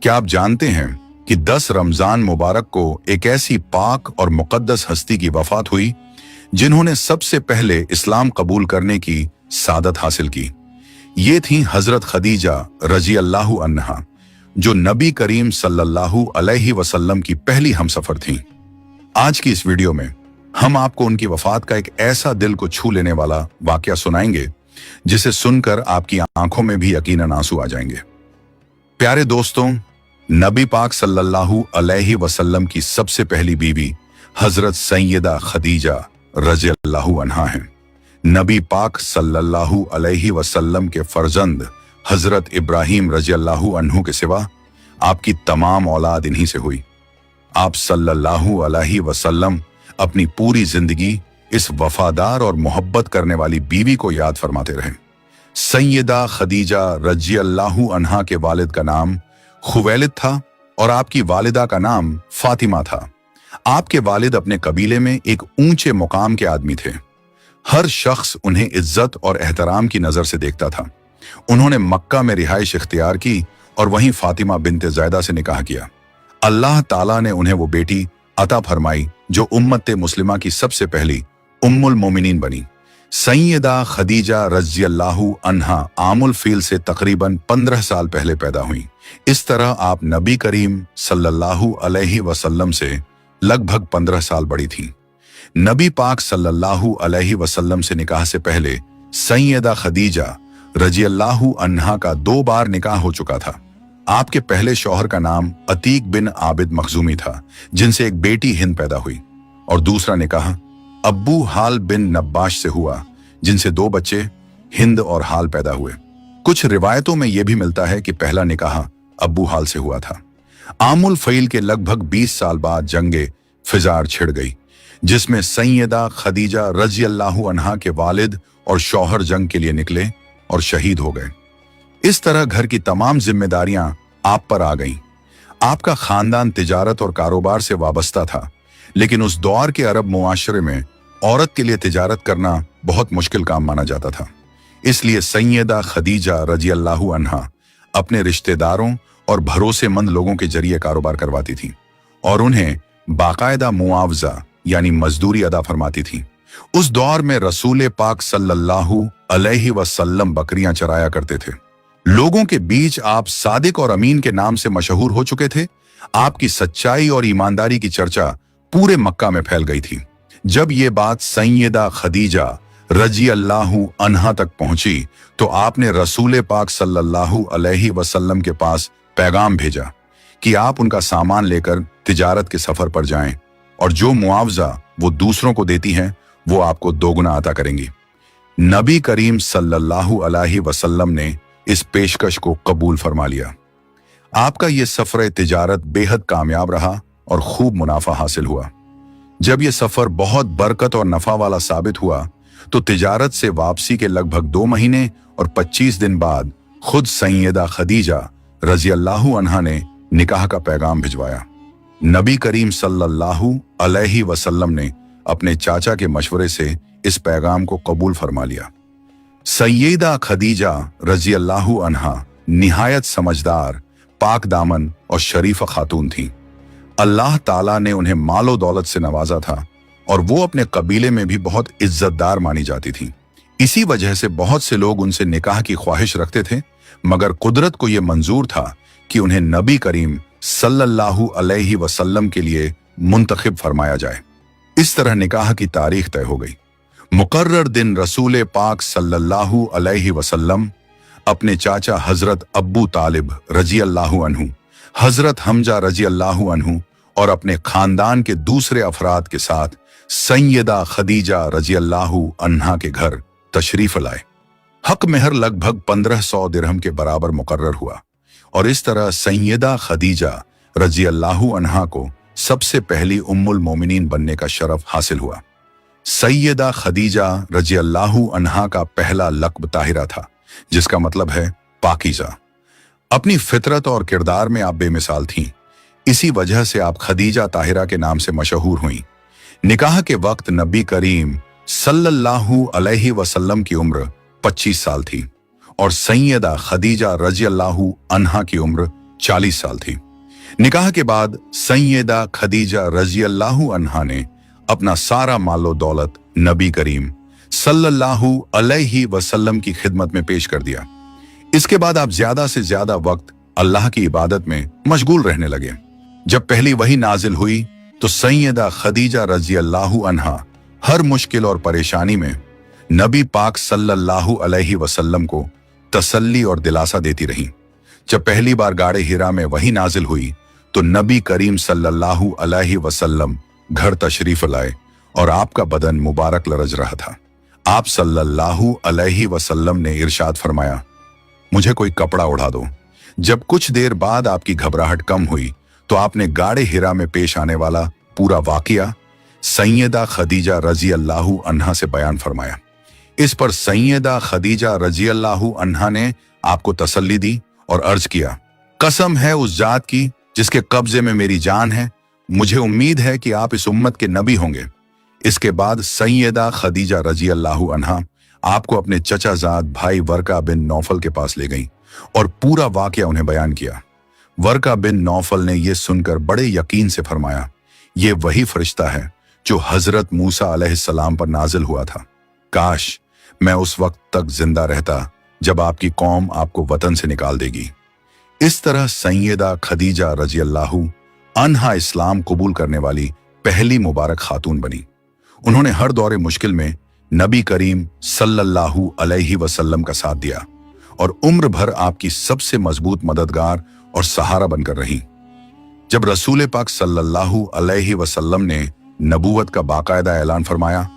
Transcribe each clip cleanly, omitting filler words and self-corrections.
क्या आप जानते हैं कि 10 रमजान मुबारक को एक ऐसी पाक और मुकद्दस हस्ती की वफात हुई जिन्होंने सबसे पहले इस्लाम कबूल करने की सादत हासिल की। ये थी हजरत खदीजा रजी अल्लाहु अन्हा, जो नबी करीम सल्लल्लाहु अलैहि वसल्लम की पहली हमसफर थीं। आज की इस वीडियो में हम आपको उनकी वफात का एक ऐसा दिल को छू लेने वाला वाकया सुनाएंगे जिसे सुनकर आपकी आंखों में भी यकीनन आंसू आ जाएंगे। प्यारे दोस्तों, नबी पाक सल्लल्लाहु अलैहि वसल्लम की सबसे पहली बीवी हजरत सैयदा खदीजा रज़ी अल्लाहु अन्हा हैं। नबी पाक सल्लल्लाहु अलैहि वसल्लम के फर्जंद हजरत इब्राहिम रज़ी अल्लाहु अन्हु के सिवा आपकी तमाम औलाद इन्हीं से हुई। आप सल्लल्लाहु अलैहि वसल्लम अपनी पूरी जिंदगी इस वफादार और मोहब्बत करने वाली बीवी को याद फरमाते रहे। सैयदा खदीजा रज़ी अल्लाहु अन्हा के वालिद का नाम खुवैलिद था और आपकी वालिदा का नाम फातिमा था। आपके वालिद अपने कबीले में एक ऊंचे मुकाम के आदमी थे। हर शख्स उन्हें इज्जत और एहतराम की नजर से देखता था। उन्होंने मक्का में रिहाइश इख्तियार की और वहीं फातिमा बिनते ज़ैदा से निकाह किया। अल्लाह ताला ने उन्हें वो बेटी अता फरमाई जो उम्मत मुस्लिमा की सबसे पहली उम्मुल मोमिनीन बनी। सैयदा खदीजा रज़ी अल्लाहु अन्हा आमुल फील से तकरीबन 15 साल पहले पैदा हुई। इस तरह आप नबी करीम सल्लल्लाहु अलैहि वसल्लम से लगभग 15 साल बड़ी थीं। नबी पाक सल्लल्लाहु अलैहि वसल्लम से निकाह से पहले सैयदा खदीजा रज़ी अल्लाहु अन्हा का 2 बार निकाह हो चुका था। आपके पहले शौहर का नाम अतीक बिन आबिद मखजूमी था, जिनसे एक बेटी हिंद पैदा हुई, और दूसरा निकाह अब्बू हाल बिन नब्बाश से हुआ, जिनसे 2 बच्चे हिंद और हाल पैदा हुए। कुछ रिवायतों में यह भी मिलता है कि पहला निकाह अब्बू हाल से हुआ था। आमुल फईल के लगभग 20 साल बाद जंगे फिजार छिड़ गई, जिसमें सैयदा खदीजा रज़ी अल्लाहु अन्हा के वालिद और शौहर जंग के लिए निकले और शहीद हो गए। इस तरह घर की तमाम जिम्मेदारियां आप पर आ गईं। आपका खानदान तिजारत और कारोबार से वाबस्ता था, लेकिन उस दौर के अरब मुआशरे में औरत के लिए तिजारत करना बहुत मुश्किल काम माना जाता था। इसलिए सैयदा खदीजा रज़ी अल्लाहु अन्हा अपने रिश्तेदारों और भरोसेमंद लोगों के जरिए कारोबार करवाती थीं और उन्हें बाकायदा मुआवजा यानी मजदूरी अदा फरमाती थीं। उस दौर में रसूल पाक सल्लल्लाहु अलैहि वसल्लम बकरियां चराया करते थे। लोगों के बीच आप सादिक और अमीन के नाम से मशहूर हो चुके थे। आपकी सच्चाई और ईमानदारी की चर्चा पूरे मक्का में फैल गई थी। जब ये बात सैयदा खदीजा रज़ी अल्लाहु अन्हा तक पहुंची तो आपने रसूल पाक सल्लल्लाहु अलैहि वसल्लम के पास पैगाम भेजा कि आप उनका सामान लेकर तिजारत के सफर पर जाएं और जो मुआवजा वो दूसरों को देती हैं वो आपको दोगुना अता करेंगी। नबी करीम सल्लल्लाहु अलैहि वसल्लम ने इस पेशकश को कबूल फरमा लिया। आपका ये सफर तिजारत बेहद कामयाब रहा और खूब मुनाफा हासिल हुआ। जब यह सफर बहुत बरकत और नफा वाला साबित हुआ तो तिजारत से वापसी के लगभग 2 महीने और 25 दिन बाद खुद सैयदा खदीजा रज़ी अल्लाहु अन्हा ने निकाह का पैगाम भिजवाया। नबी करीम सल्लल्लाहु अलैहि वसल्लम ने अपने चाचा के मशवरे से इस पैगाम को कबूल फरमा लिया। सैयदा खदीजा रज़ी अल्लाहु अन्हा निहायत समझदार, पाक दामन और शरीफ खातून थीं। अल्लाह ताला ने उन्हें मालो दौलत से नवाजा था और वो अपने कबीले में भी बहुत इज्जतदार मानी जाती थीं। इसी वजह से बहुत से लोग उनसे निकाह की ख्वाहिश रखते थे, मगर कुदरत को यह मंजूर था कि उन्हें नबी करीम सल्लल्लाहु अलैहि वसल्लम के लिए मुंतखब फरमाया जाए। इस तरह निकाह की तारीख तय हो गई। मुकर्रर दिन रसूल पाक सल्लल्लाहु अलैहि वसल्लम अपने चाचा हजरत अब्बू तालिब रज़ी अल्लाहु अन्हु, हजरत हमजा रज़ी अल्लाहु अन्हु और अपने खानदान के दूसरे अफराद के साथ सैयदा खदीजा रज़ी अल्लाहु अन्हा के घर तशरीफ लाए। हक मेहर लगभग 1500 दिरहम के बराबर मुकर्रर हुआ और इस तरह सैयदा खदीजा रज़ी अल्लाहु अन्हा को सबसे पहली उम्मुल मोमिनीन बनने का शरफ हासिल हुआ। सैयदा खदीजा रज़ी अल्लाहु अन्हा का पहला लक़्ब ताहिरा था, जिसका मतलब है पाकीज़ा। अपनी फितरत और किरदार में आप बेमिसाल थीं। इसी वजह से आप खदीजा ताहिरा के नाम से मशहूर हुईं। निकाह के वक्त नबी करीम सल्लल्लाहु अलैहि वसल्लम की उम्र 25 साल थी और सैयदा खदीजा रज़ी अल्लाहु अन्हा की उम्र 40 साल थी। निकाह के बाद सैयदा खदीजा रजी अल्लाहु अन्हा ने अपना सारा मालो दौलत नबी करीम सल्लल्लाहु अलैहि वसल्लम की खिदमत में पेश कर दिया। इसके बाद आप ज्यादा से ज्यादा वक्त अल्लाह की इबादत में मशगूल रहने लगे। जब पहली वही नाजिल हुई तो सैयदा खदीजा रजी अल्लाहु अन्हा हर मुश्किल और परेशानी में नबी पाक सल्लल्लाहु अलैहि वसल्लम को तसल्ली और दिलासा देती रहीं। जब पहली बार गाड़े हिरा में वही नाजिल हुई तो नबी करीम सल्लल्लाहु अलैहि वसल्लम घर तशरीफ लाए और आपका बदन मुबारक लरज रहा था। आप सल्लल्लाहु अलैहि वसल्लम ने इरशाद फरमाया, मुझे कोई कपड़ा उड़ा दो। जब कुछ देर बाद आपकी घबराहट कम हुई तो आपने गाड़े हिरा में पेश आने वाला पूरा वाकया सैयदा खदीजा रजी अल्लाहु अन्हा से बयान फरमाया। इस पर सैयदा खदीजा रजी अल्लाहु अन्हा ने आपको तसल्ली दी और अर्ज किया, कसम है उस जात की जिसके कब्जे में मेरी जान है, मुझे उम्मीद है कि आप इस उम्मत के नबी होंगे। इसके बाद सैयदा खदीजा रजी अल्लाहु अन्हा आपको अपने चचाजाद भाई वर्का बिन नौफल के पास ले गईं और पूरा वाकया उन्हें बयान किया। वर्का बिन नौफल ने यह सुनकर बड़े यकीन से फरमाया, ये वही फरिश्ता है जो हजरत मूसा अलैहिस्सलाम पर नाजिल हुआ था। काश मैं उस वक्त तक जिंदा रहता जब आपकी कौम आपको वतन से निकाल देगी। इस तरह सैयदा खदीजा रजी अल्लाहु अन्हा इस्लाम कबूल करने वाली पहली मुबारक खातून बनी। उन्होंने हर दौरे मुश्किल में नबी करीम सल्लल्लाहु अलैहि वसल्लम का साथ दिया और उम्र भर आपकी सबसे मजबूत मददगार और सहारा बनकर रही। जब रसूल पाक सल्लल्लाहु अलैहि वसल्लम ने नबूवत का बाकायदा ऐलान फरमाया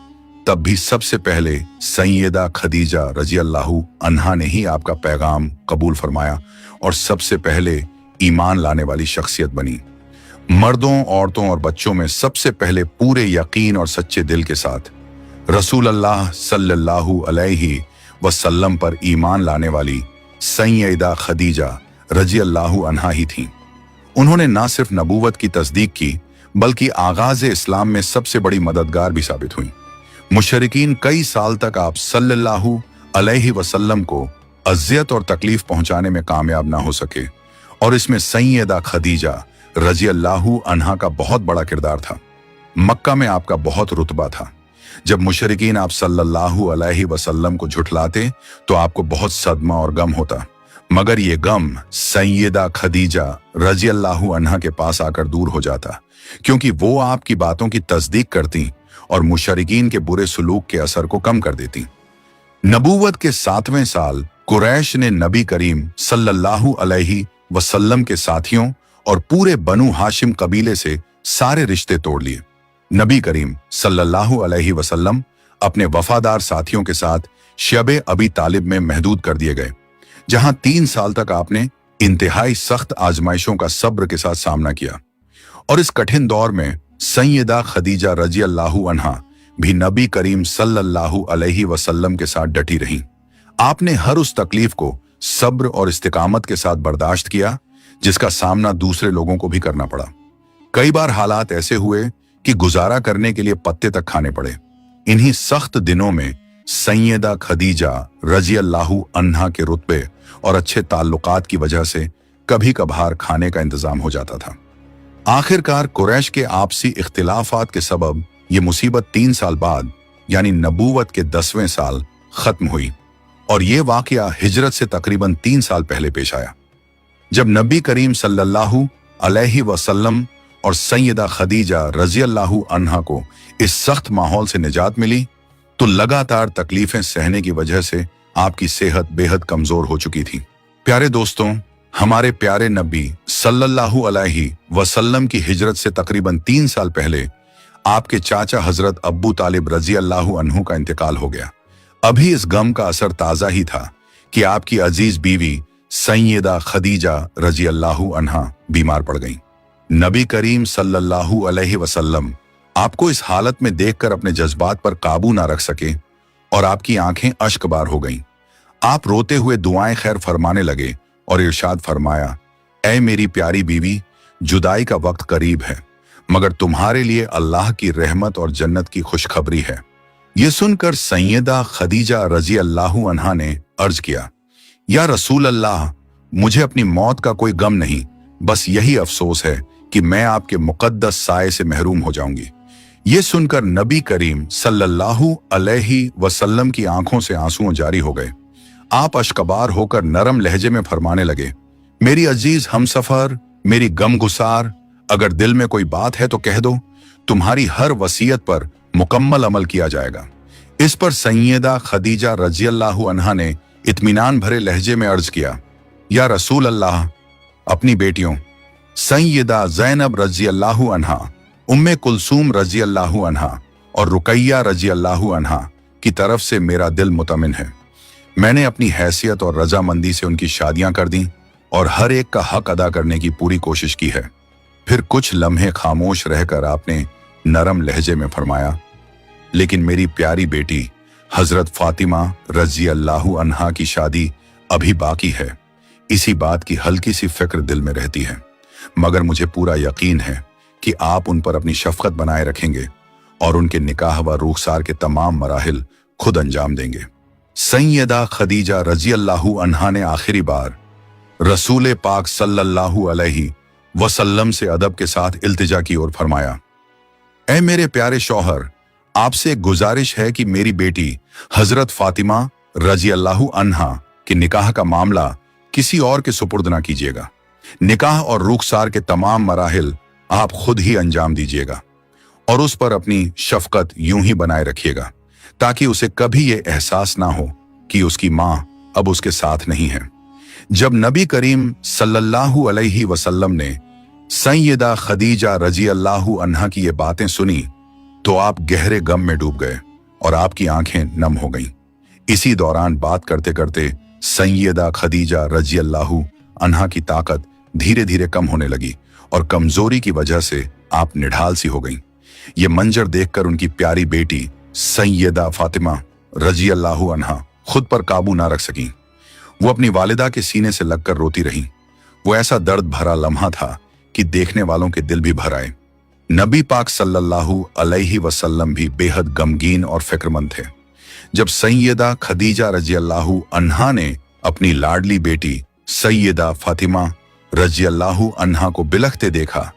तब भी सबसे पहले सैयदा खदीजा रजी अल्लाहु अन्हा ने ही आपका पैगाम कबूल फरमाया और सबसे पहले ईमान लाने वाली शख्सियत बनी। मर्दों, औरतों और बच्चों में सबसे पहले पूरे यकीन और सच्चे दिल के साथ रसूल अल्लाह सल्लल्लाहु अलैहि वसल्लम पर ईमान लाने वाली सैयदा खदीजा रजी अल्लाहु अन्हा ही थीं। उन्होंने न सिर्फ नबूवत की तस्दीक की बल्कि आगाज इस्लाम में सबसे बड़ी मददगार भी साबित हुई। मुशरिकीन कई साल तक आप सल्लल्लाहु अलैहि वसल्लम को अज़ियत और तकलीफ पहुंचाने में कामयाब ना हो सके और इसमें सैयदा खदीजा रजी अल्लाहु अन्हा का बहुत बड़ा किरदार था। मक्का में आपका बहुत रुतबा था। जब मुशरिकीन आप सल्लल्लाहु अलैहि वसल्लम को झुठलाते तो आपको बहुत सदमा और गम होता, मगर ये गम सैयदा खदीजा रजी अल्लाहु अन्हा के पास आकर दूर हो जाता क्योंकि वो आपकी बातों की तस्दीक करती और मुशरिकीन के बुरे सलूक के असर को कम कर देती। नबूवत के 7वें साल कुरैश ने नबी करीम सल्लल्लाहु अलैहि वसल्लम के साथियों और पूरे बनु हाशिम कबीले से सारे रिश्ते तोड़ लिए। नबी करीम सल्लल्लाहु अलैहि वसल्लम अपने वफादार साथियों के साथ शबे अबी तालिब में महदूद कर दिए गए, जहां 3 साल तक आपने इंतहाई सख्त आजमाइशों का सब्र के साथ सामना किया। और इस कठिन दौर में सैयदा खदीजा रजी अल्लाहु अन्हा भी नबी करीम सल्लल्लाहु अलैहि वसल्लम के साथ डटी रहीं। आपने हर उस तकलीफ को सब्र और इस्तिकामत के साथ बर्दाश्त किया जिसका सामना दूसरे लोगों को भी करना पड़ा। कई बार हालात ऐसे हुए कि गुजारा करने के लिए पत्ते तक खाने पड़े। इन्हीं सख्त दिनों में सैयदा खदीजा रजी अल्लाहु अन्हा के रुतबे और अच्छे ताल्लुकात की वजह से कभी कभार खाने का इंतजाम हो जाता था। आखिरकार कुरैश के आपसी इख्तिलाफात के सबब ये मुसीबत 3 साल बाद यानी नबूवत के 10वें साल खत्म हुई और ये वाकया हिजरत से तकरीबन 3 साल पहले पेश आया। जब नबी करीम सल्लल्लाहु अलैहि वसल्लम और सैयदा खदीजा रजी अल्लाहु अन्हा को इस सख्त माहौल से निजात मिली तो लगातार तकलीफें सहने की वजह से आपकी सेहत बेहद कमजोर हो चुकी थी। प्यारे दोस्तों, हमारे प्यारे नबी सल्लल्लाहु अलैहि वसल्लम की हिजरत से तकरीबन 3 साल पहले आपके चाचा हजरत अब्बू तालिब रजी अल्लाहु अन्हु का इंतकाल हो गया। अभी इस गम का असर ताजा ही था कि आपकी अजीज बीवी सैयदा खदीजा रजी अल्लाहु अन्हा बीमार पड़ गईं। नबी करीम सल्लल्लाहु अलैहि वसल्लम आपको इस हालत में देखकर अपने जज्बात पर काबू ना रख सके और आपकी आंखें अश्कबार हो गईं। आप रोते हुए दुआएं खैर फरमाने लगे और इरशाद फरमाया, ऐ मेरी प्यारी बीवी, जुदाई का वक्त करीब है, मगर तुम्हारे लिए अल्लाह की रहमत और जन्नत की खुशखबरी है। यह सुनकर सैयदा खदीजा रजी अल्लाहु अन्हा ने अर्ज किया, या रसूल अल्लाह, मुझे अपनी मौत का कोई गम नहीं, बस यही अफसोस है कि मैं आपके मुकद्दस साए से महरूम हो जाऊंगी। ये सुनकर नबी करीम सल्लल्लाहु अलैहि वसल्लम की आंखों से आंसू जारी हो गए। आप अश्कबार होकर नरम लहजे में फरमाने लगे, मेरी अजीज हमसफर, मेरी गमगुसार, अगर दिल में कोई बात है तो कह दो, तुम्हारी हर वसीयत पर मुकम्मल अमल किया जाएगा। इस पर सैयदा खदीजा रज़ियल्लाहु अन्हा ने इत्मीनान भरे लहजे में अर्ज किया, या रसूल अल्लाह, अपनी बेटियों सैयदा ज़ैनब रज़ियल्लाहु अन्हा, उम्मे कुलसूम रज़ियल्लाहु अन्हा और रुकैया रज़ियल्लाहु अन्हा की तरफ से मेरा दिल मुतमिन है। मैंने अपनी हैसियत और रजामंदी से उनकी शादियां कर दी और हर एक का हक अदा करने की पूरी कोशिश की है। फिर कुछ लम्हे खामोश रहकर आपने नरम लहजे में फरमाया, लेकिन मेरी प्यारी बेटी हजरत फातिमा रज़ियल्लाहु अन्हा की शादी अभी बाकी है। इसी बात की हल्की सी फिक्र दिल में रहती है, मगर मुझे पूरा यकीन है कि आप उन पर अपनी शफकत बनाए रखेंगे और उनके निकाह व रुखसार के तमाम मराहिल खुद अंजाम देंगे। सैयदा खदीजा रज़ियल्लाहु अन्हा ने आखिरी बार रसूल पाक सल्लल्लाहु अलैहि वसल्लम से अदब के साथ इल्तिजा की और फरमाया, ऐ मेरे प्यारे शौहर, आपसे एक गुजारिश है कि मेरी बेटी हजरत फातिमा रज़ियल्लाहु अन्हा के निकाह का मामला किसी और के सुपुर्द ना कीजिएगा। निकाह और रुखसार के तमाम मराहिल आप खुद ही अंजाम दीजिएगा और उस पर अपनी शफकत यूं ही बनाए रखिएगा ताकि उसे कभी ये एहसास ना हो कि उसकी मां अब उसके साथ नहीं है। जब नबी करीम सल्लल्लाहु अलैहि वसल्लम ने सैयदा खदीजा रज़ियल्लाहु अन्हा की ये बातें सुनी तो आप गहरे गम में डूब गए और आपकी आंखें नम हो गईं। इसी दौरान बात करते करते सैयदा खदीजा रज़ियल्लाहु अन्हा की ताकत धीरे धीरे कम होने लगी और कमजोरी की वजह से आप निढाल सी हो गईं। ये मंजर देखकर उनकी प्यारी बेटी सैयदा फातिमा रज़ियल्लाहु अन्हा खुद पर काबू ना रख सकीं। वो अपनी वालिदा के सीने से लगकर रोती रहीं। वो ऐसा दर्द भरा लम्हा था कि देखने वालों के दिल भी भर आए। नबी पाक सल्लल्लाहु अलैहि वसल्लम भी बेहद गमगीन और फिक्रमंद थे। जब सैयदा खदीजा रज़ियल्लाहु अन्हा ने अपनी लाडली बेटी सैयदा फातिमा रज़ियल्लाहु अन्हा को बिलखते देखा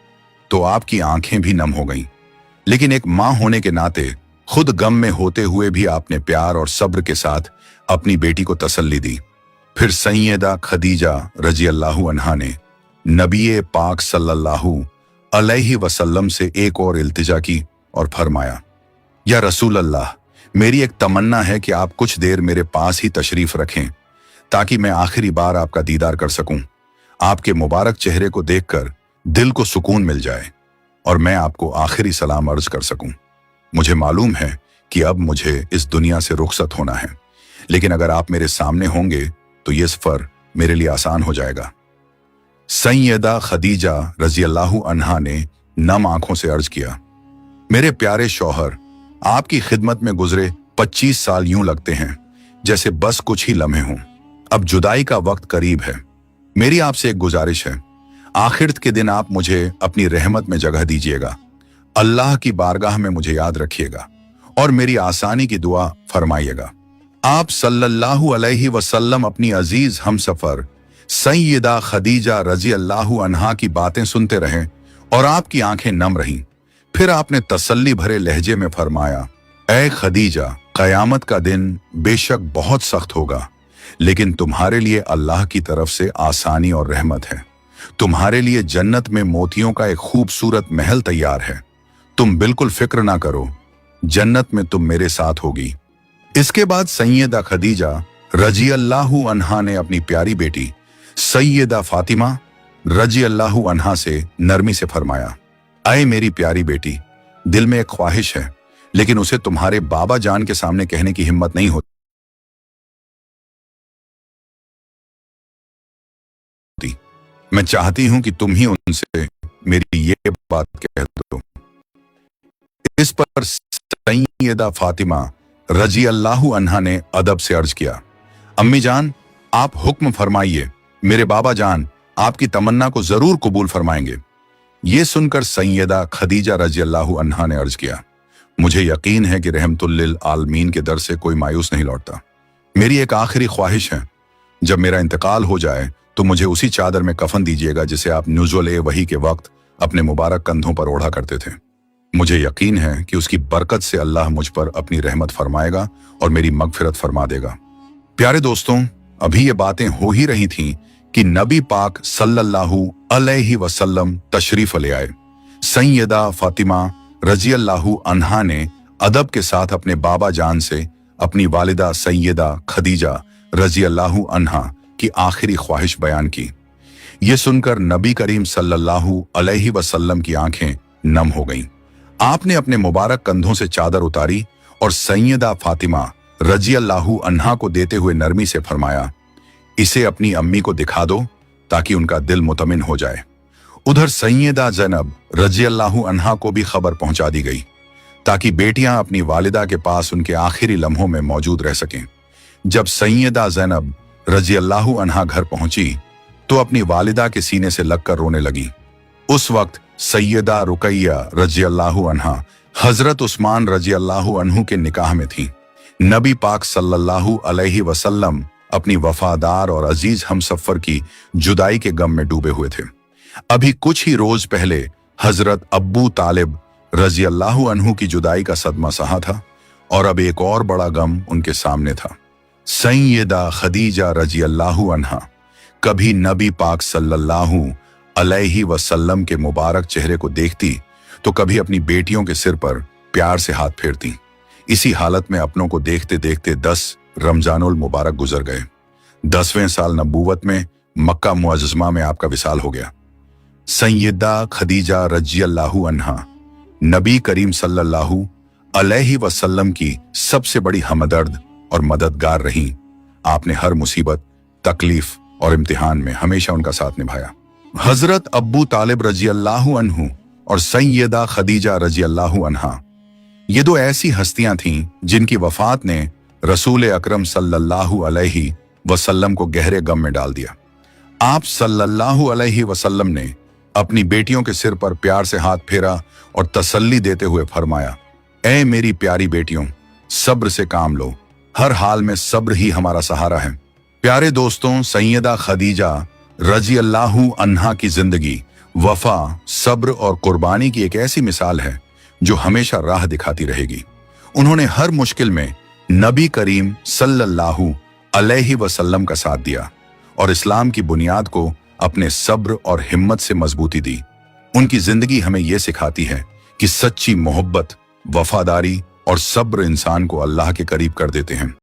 तो आपकी आंखें भी नम हो गईं। लेकिन एक मां होने के नाते खुद गम में होते हुए भी आपने प्यार और सब्र के साथ अपनी बेटी को तसल्ली दी। फिर सैयदा खदीजा रज़ियल्लाहु अन्हा ने नबी पाक सल्लल्लाहु अलैहि वसल्लम से एक और इल्तिजा की और फरमाया, या रसूल अल्लाह, मेरी एक तमन्ना है कि आप कुछ देर मेरे पास ही तशरीफ रखें ताकि मैं आखिरी बार आपका दीदार कर सकूं। आपके मुबारक चेहरे को देखकर दिल को सुकून मिल जाए और मैं आपको आखिरी सलाम अर्ज कर सकूं। मुझे मालूम है कि अब मुझे इस दुनिया से रुखसत होना है, लेकिन अगर आप मेरे सामने होंगे तो ये सफर मेरे लिए आसान हो जाएगा। सैयदा खदीजा रज़ियल्लाहु अन्हा ने नम आंखों से अर्ज किया, मेरे प्यारे शौहर, आपकी खिदमत में गुजरे 25 साल यूं लगते हैं जैसे बस कुछ ही लम्हे हों। अब जुदाई का वक्त करीब है। मेरी आपसे एक गुजारिश है, आखिरत के दिन आप मुझे अपनी रहमत में जगह दीजिएगा। अल्लाह की बारगाह में मुझे याद रखिएगा और मेरी आसानी की दुआ फरमाइएगा। आप सल्लल्लाहु अलैहि वसल्लम अपनी अजीज हमसफर सैयदा खदीजा रज़ियल्लाहु अन्हा की बातें सुनते रहें और आपकी आंखें नम रहीं। फिर आपने तसल्ली भरे लहजे में फरमाया, ऐ खदीजा, कयामत का दिन बेशक बहुत सख्त होगा, लेकिन तुम्हारे लिए अल्लाह की तरफ से आसानी और रहमत है। तुम्हारे लिए जन्नत में मोतियों का एक खूबसूरत महल तैयार है। तुम बिल्कुल फिक्र ना करो, जन्नत में तुम मेरे साथ होगी। इसके बाद सैयदा खदीजा रज़ियल्लाहु अन्हा ने अपनी प्यारी बेटी सैयदा फातिमा रज़ियल्लाहु अन्हा से नरमी से फरमाया, ऐ मेरी प्यारी बेटी, दिल में एक ख्वाहिश है, लेकिन उसे तुम्हारे बाबा जान के सामने कहने की हिम्मत नहीं होती। मैं चाहती हूं कि तुम ही उनसे मेरी ये बात कह दो। इस पर सैयदा फातिमा रज़ियल्लाहु अन्हा ने अदब से अर्ज किया, अम्मी जान, आप हुक्म फरमाइए, मेरे बाबा जान आपकी तमन्ना को जरूर कबूल फरमाएंगे। ये सुनकर सैयदा खदीजा रज़ियल्लाहु अन्हा ने अर्ज किया, मुझे यकीन है कि रहमतुल लिल आलमीन के दर से कोई मायूस नहीं लौटता। मेरी एक आखिरी ख्वाहिश है, जब मेरा इंतकाल हो जाए तो मुझे उसी चादर में कफन दीजिएगा जिसे आप नुज़ुल वही के वक्त अपने मुबारक कंधों पर ओढ़ा करते थे। मुझे यकीन है कि उसकी बरकत से अल्लाह मुझ पर अपनी रहमत फरमाएगा और मेरी मगफिरत फरमा देगा। प्यारे दोस्तों, अभी ये बातें हो ही रही थीं कि नबी पाक सल्लल्लाहु अलैहि वसल्लम तशरीफ ले आए। सैयदा फातिमा रज़ियल्लाहु अन्हा ने अदब के साथ अपने बाबा जान से अपनी वालिदा सैयदा खदीजा रज़ियल्लाहु अन्हा की आखिरी ख्वाहिश बयान की। ये सुनकर नबी करीम सल्लल्लाहु अलैहि वसल्लम की आंखें नम हो गईं। आपने अपने मुबारक कंधों से चादर उतारी और सैयदा फातिमा रज़ियल्लाहु अन्हा को देते हुए नरमी से फरमाया, इसे अपनी अम्मी को दिखा दो ताकि उनका दिल मुतमिन हो जाए। उधर सैयदा ज़ैनब रज़ियल्लाहु अन्हा को भी खबर पहुंचा दी गई ताकि बेटियां अपनी वालिदा के पास उनके आखिरी लम्हों में मौजूद रह सकें। जब सैयदा ज़ैनब रज़ियल्लाहु अन्हा घर पहुंची तो अपनी वालिदा के सीने से लगकर रोने लगी। उस वक्त सैयदा रुकैया रज़ियल्लाहु अन्हा हजरत उस्मान रज़ियल्लाहु अन्हु के निकाह में थी। नबी पाक सल्लल्लाहु अलैहि वसल्लम अपनी वफादार और अजीज हमसफर की जुदाई के गम में डूबे हुए थे। अभी कुछ ही रोज पहले हजरत अब्बू तालिब रज़ियल्लाहु अन्हु की जुदाई का सदमा सहा था और अब एक और बड़ा गम उनके सामने था। सैयदा खदीजा रज़ियल्लाहु अन्हा कभी नबी पाक सल्लल्लाहु अलैहि वसल्लम के मुबारक चेहरे को देखती तो कभी अपनी बेटियों के सिर पर प्यार से हाथ फेरती। इसी हालत में अपनों को देखते देखते 10 रमजानुल मुबारक गुजर गए। 10वें साल नबूवत में मक्का मुअज़्ज़मा में आपका विसाल हो गया। सैयदा खदीजा रज़ियल्लाहु अन्हा नबी करीम सल्लल्लाहु अलैहि वसल्लम की सबसे बड़ी हमदर्द और मददगार रहीं। आपने हर मुसीबत, तकलीफ और इम्तिहान में हमेशा उनका साथ निभाया। हजरत अब्बू तालिब रज़ियल्लाहु अन्हु और सैयदा खदीजा रज़ियल्लाहु अन्हा ये दो ऐसी हस्तियां थीं जिनकी वफात ने रसूल अकरम सल्लल्लाहु अलैहि वसल्लम को गहरे गम में डाल दिया। आप सल्लल्लाहु अलैहि वसल्लम ने अपनी बेटियों के सिर पर प्यार से हाथ फेरा और तसल्ली देते हुए फरमाया, ऐ मेरी प्यारी बेटियों, सब्र से काम लो, हर हाल में सब्र ही हमारा सहारा है। प्यारे दोस्तों, सैयदा खदीजा रज़ियल्लाहु अन्हा की जिंदगी वफा, सब्र और कुर्बानी की एक ऐसी मिसाल है जो हमेशा राह दिखाती रहेगी। उन्होंने हर मुश्किल में नबी करीम सल्लल्लाहु अलैहि वसल्लम का साथ दिया और इस्लाम की बुनियाद को अपने सब्र और हिम्मत से मजबूती दी। उनकी जिंदगी हमें यह सिखाती है कि सच्ची मोहब्बत, वफादारी और सब्र इंसान को अल्लाह के करीब कर देते हैं।